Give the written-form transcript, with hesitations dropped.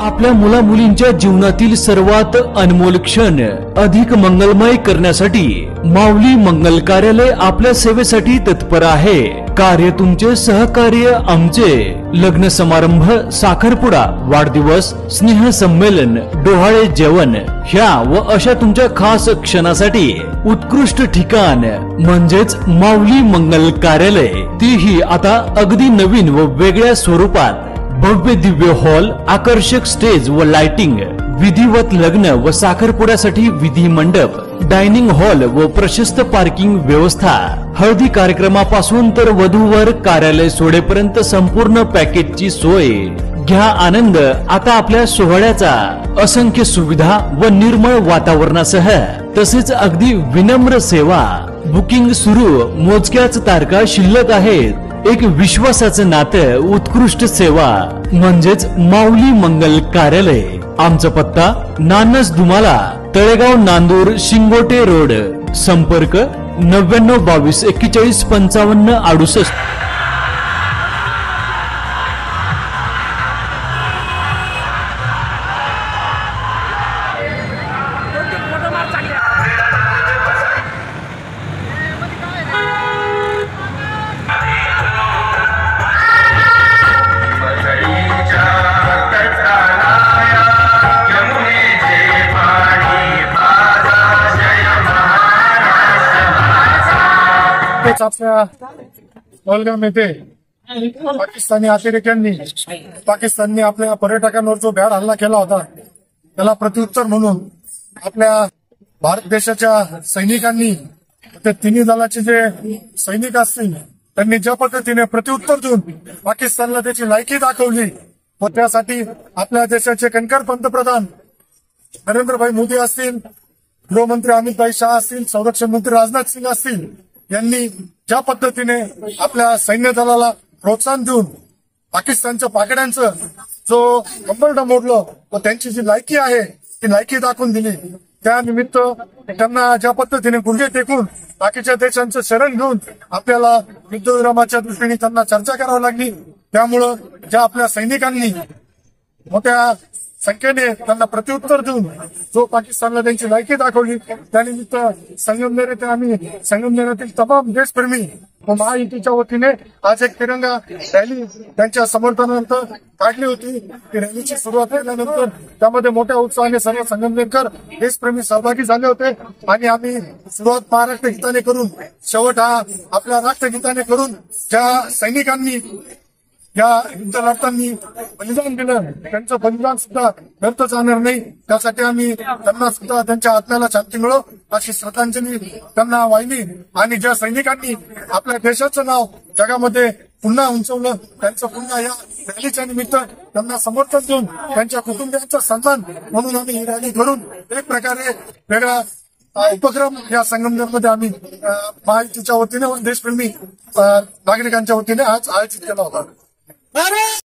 आपल्या मुला मुलींच्या जीवनातील सर्वात अनमोल क्षण अधिक मंगलमय करण्यासाठी माऊली मंगल कार्यालय आपल्या सेवेसाठी तत्पर आहे। कार्य तुमचे, सहकार्य आमचे। लग्न समारंभ, साखरपुडा, वाढदिवस, स्नेह संमेलन, डोहाळे जेवण ह्या व अशा तुमच्या खास क्षणासाठी उत्कृष्ट ठिकाण म्हणजेच माऊली मंगल कार्यालय, तीही आता अगदी नवीन व वेगळ्या स्वरूपात। भव्य दिव्य हॉल, आकर्षक स्टेज व लाइटिंग, विधिवत लग्न व साखरपुड्यासाठी विधी मंडप, डायनिंग हॉल व प्रशस्त पार्किंग व्यवस्था। हळदी कार्यक्रमापासून तर वधूवर कार्यालय सोडेपर्यंत संपूर्ण पॅकेजची सोय। घ्या आनंद आता आपल्या सोहळ्याचा। असंख्य सुविधा व निर्मळ वातावरणासह तसेच अगदी विनम्र सेवा। बुकिंग सुरू, मोजक्याच तारखा शिल्लक आहेत। एक विश्वासाचं नातं, उत्कृष्ट सेवा म्हणजेच माऊली मंगल कार्यालय। आमचा पत्ता नानस दुमाला, तळेगाव, नांदूर, शिंगोटे रोड। संपर्क 99 22 41 55 68। आपल्या पहलगाम येथे पाकिस्तानी अतिरेक्यांनी आपल्या पर्यटकांवर जो भ्याड हल्ला केला होता, त्याला प्रत्युत्तर म्हणून आपल्या भारत देशाच्या सैनिकांनी, ते तिन्ही दलाचे जे सैनिक असतील त्यांनी ज्या पद्धतीने प्रत्युत्तर देऊन पाकिस्तानला त्याची लायकी दाखवली व त्यासाठी आपल्या देशाचे कणखर पंतप्रधान नरेंद्रभाई मोदी असतील, गृहमंत्री अमितभाई शाह असतील, संरक्षण मंत्री राजनाथ सिंह असतील, यांनी ज्या पद्धतीने आपल्या सैन्य दलाला प्रोत्साहन देऊन पाकिस्तानच्या पाकड्यांचं जो कंबरडं मोडलं व त्यांची जी लायकी आहे ती लायकी दाखवून दिली, त्यानिमित्त त्यांना ज्या पद्धतीने गुडघे टेकून बाकीच्या देशांचं शरण घेऊन आपल्याला युद्धविरामाच्या दृष्टीने त्यांना चर्चा करावी लागली। त्यामुळं ज्या आपल्या सैनिकांनी मोठ्या संख्येने त्यांना प्रत्युत्तर देऊन जो पाकिस्तानला त्यांची लायकी दाखवली, त्यानिमित्त संगमनेर येथे आम्ही संगमनेरातील तमाम देशप्रेमी व महायुतीच्या वतीने आज एक तिरंगा रॅली त्यांच्या समर्थनार्थ काढली होती। ती रॅलीची सुरुवात केल्यानंतर त्यामध्ये मोठ्या उत्साहाने सर्व संगमनेरकर देशप्रेमी सहभागी झाले होते आणि आम्ही सुरुवात महाराष्ट्र गीताने करून शेवट हा आपल्या राष्ट्रगीताने करून ज्या सैनिकांनी या युद्ध लढताना बलिदान दिलं, त्यांचं बलिदान सुद्धा व्यर्थ जाणार नाही, त्यासाठी आम्ही त्यांना सुद्धा त्यांच्या आत्म्याला शांती मिळो अशी श्रद्धांजली त्यांना वाहिली। आणि ज्या सैनिकांनी आपल्या देशाचं नाव जगामध्ये पुन्हा उंचवलं, त्यांचं पुन्हा या रॅलीच्या निमित्त त्यांना समर्थन देऊन त्यांच्या कुटुंबियांचा सन्मान म्हणून आम्ही ही रॅली करून एक प्रकारे वेगळा उपक्रम या संगमनेरमध्ये आम्ही महायुतीच्या वतीने व देशप्रेमी नागरिकांच्या वतीने आज आयोजित केला होता।